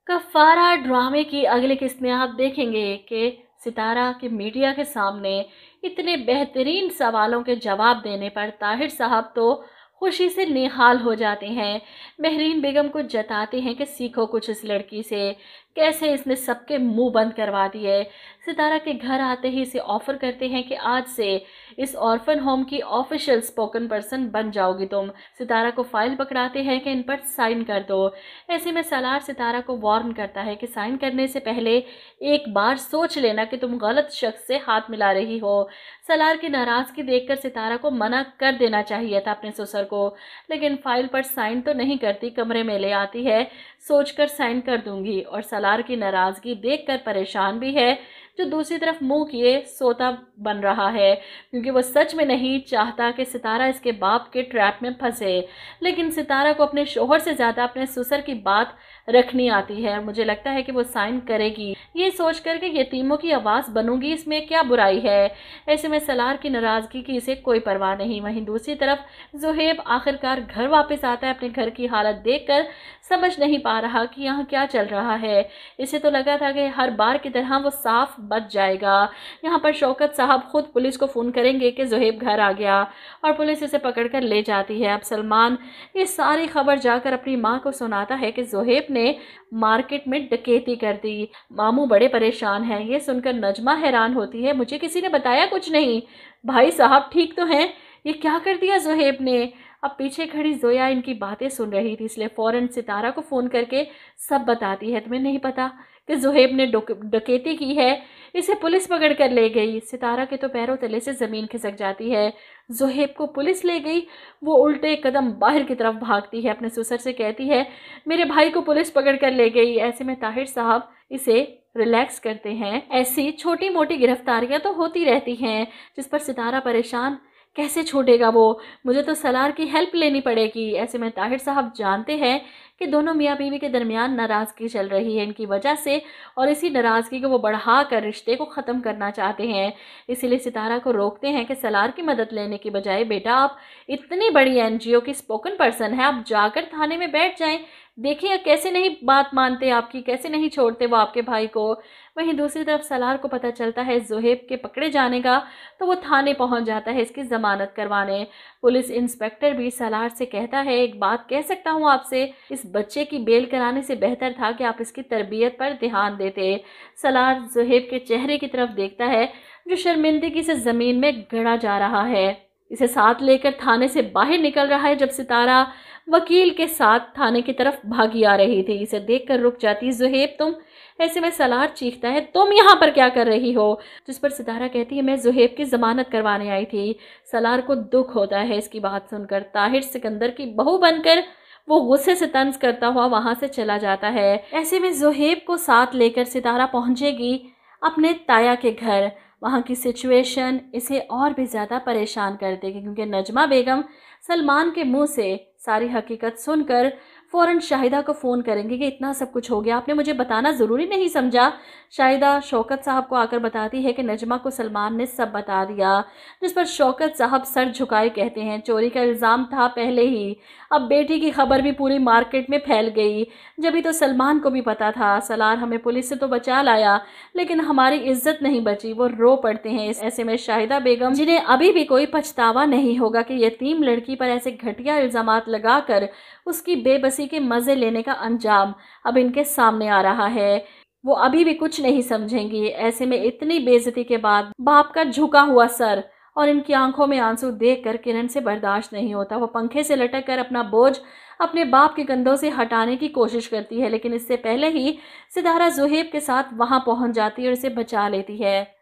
कफ़ारा ड्रामे की अगली किस्त में आप देखेंगे कि सितारा के मीडिया के सामने इतने बेहतरीन सवालों के जवाब देने पर ताहिर साहब तो खुशी से निहाल हो जाते हैं। मेहरीन बेगम को जताते हैं कि सीखो कुछ इस लड़की से, कैसे इसने सबके मुंह बंद करवा दिए। सितारा के घर आते ही इसे ऑफर करते हैं कि आज से इस ऑर्फन होम की ऑफिशियल स्पोकन पर्सन बन जाओगी तुम। सितारा को फाइल पकड़ाते हैं कि इन पर साइन कर दो। ऐसे में सलार सितारा को वार्न करता है कि साइन करने से पहले एक बार सोच लेना कि तुम गलत शख्स से हाथ मिला रही हो। सलार की नाराजगी देखकर सितारा को मना कर देना चाहिए था अपने ससुर को, लेकिन फाइल पर साइन तो नहीं करती, कमरे में ले आती है सोचकर साइन कर दूंगी, और सलार की नाराजगी देखकर परेशान भी है, जो दूसरी तरफ मुंह किए सोता बन रहा है क्योंकि वो सच में नहीं चाहता कि सितारा इसके बाप के ट्रैप में फंसे। लेकिन सितारा को अपने शोहर से ज़्यादा अपने ससुर की बात रखनी आती है। मुझे लगता है कि वो साइन करेगी, ये सोच कर के यतीमों की आवाज़ बनूंगी, इसमें क्या बुराई है। ऐसे में सलार की नाराज़गी की इसे कोई परवाह नहीं। वहीं दूसरी तरफ ज़ुहैब आखिरकार घर वापस आता है। अपने घर की हालत देखकर समझ नहीं पा रहा कि यहाँ क्या चल रहा है। इसे तो लगा था कि हर बार की तरह वो साफ बच जाएगा। यहाँ पर शौकत साहब खुद पुलिस को फ़ोन करेंगे कि ज़ुहैब घर आ गया, और पुलिस इसे पकड़कर ले जाती है। अब सलमान ये सारी खबर जाकर अपनी माँ को सुनाता है कि ज़ुहैब ने मार्केट में डकैती कर दी। मामू बड़े परेशान हैं। ये सुनकर नजमा हैरान होती है, मुझे किसी ने बताया कुछ नहीं। भाई साहब ठीक तो हैं? ये क्या कर दिया ज़ुहैब ने? अब पीछे खड़ी जोया इनकी बातें सुन रही थी, इसलिए फौरन सितारा को फ़ोन करके सब बताती है। तुम्हें नहीं पता कि ज़ुहैब ने डकैती की है? इसे पुलिस पकड़ कर ले गई। सितारा के तो पैरों तले से ज़मीन खिसक जाती है। ज़ुहैब को पुलिस ले गई? वो उल्टे कदम बाहर की तरफ भागती है, अपने ससुर से कहती है मेरे भाई को पुलिस पकड़ कर ले गई। ऐसे में ताहिर साहब इसे रिलैक्स करते हैं। ऐसी छोटी मोटी गिरफ्तारियां तो होती रहती हैं, जिस पर सितारा परेशान, कैसे छूटेगा वो, मुझे तो सलार की हेल्प लेनी पड़ेगी। ऐसे में ताहिर साहब जानते हैं कि दोनों मियाँ बीवी के दरमियान नाराज़गी चल रही है इनकी वजह से, और इसी नाराज़गी को वो बढ़ा कर रिश्ते को ख़त्म करना चाहते हैं। इसीलिए सितारा को रोकते हैं कि सलार की मदद लेने की बजाय बेटा आप इतनी बड़ी एनजीओ की स्पोकन पर्सन है, आप जाकर थाने में बैठ जाएं, देखिए कैसे नहीं बात मानते आपकी, कैसे नहीं छोड़ते वो आपके भाई को। वहीं दूसरी तरफ सलार को पता चलता है ज़ुहैब के पकड़े जाने का, तो वो थाने पहुंच जाता है इसकी ज़मानत करवाने। पुलिस इंस्पेक्टर भी सलार से कहता है एक बात कह सकता हूँ आपसे, इस बच्चे की बेल कराने से बेहतर था कि आप इसकी तरबियत पर ध्यान देते। सलार ज़ुहैब के चेहरे की तरफ देखता है जो शर्मिंदगी से ज़मीन में गड़ा जा रहा है। इसे साथ लेकर थाने से बाहर निकल रहा है जब सितारा वकील के साथ थाने की तरफ भागी आ रही थी। इसे देखकर रुक जाती ज़ुहैब तुम। ऐसे में सलार चीखता है तुम यहाँ पर क्या कर रही हो, जिस पर सितारा कहती है मैं ज़ुहैब की ज़मानत करवाने आई थी। सलार को दुख होता है इसकी बात सुनकर। ताहिर सिकंदर की बहू बनकर वो गुस्से से तंज करता हुआ वहां से चला जाता है। ऐसे में ज़ुहैब को साथ लेकर सितारा पहुंचेगी अपने ताया के घर। वहाँ की सिचुएशन इसे और भी ज़्यादा परेशान कर देगी क्योंकि नजमा बेगम सलमान के मुंह से सारी हकीकत सुनकर फ़ौरन शाहिदा को फ़ोन करेंगे कि इतना सब कुछ हो गया, आपने मुझे बताना ज़रूरी नहीं समझा। शाहिदा शौकत साहब को आकर बताती है कि नजमा को सलमान ने सब बता दिया, जिस पर शौकत साहब सर झुकाए कहते हैं चोरी का इल्ज़ाम था पहले ही, अब बेटी की खबर भी पूरी मार्केट में फैल गई, जब तो सलमान को भी पता था। सलार हमें पुलिस से तो बचा लाया लेकिन हमारी इज्जत नहीं बची। वो रो पड़ते हैं। ऐसे में शाहिदा बेगम, जिन्हें अभी भी कोई पछतावा नहीं होगा कि यतीम लड़की पर ऐसे घटिया इल्ज़ामात लगाकर उसकी बेबसी के मज़े लेने का अंजाम अब इनके सामने आ रहा है, वो अभी भी कुछ नहीं समझेंगी। ऐसे में इतनी बेइज्जती के बाद बाप का झुका हुआ सर और इनकी आंखों में आंसू देखकर किरण से बर्दाश्त नहीं होता। वो पंखे से लटक कर अपना बोझ अपने बाप के कंधों से हटाने की कोशिश करती है, लेकिन इससे पहले ही सितारा ज़ुहैब के साथ वहां पहुंच जाती है और इसे बचा लेती है।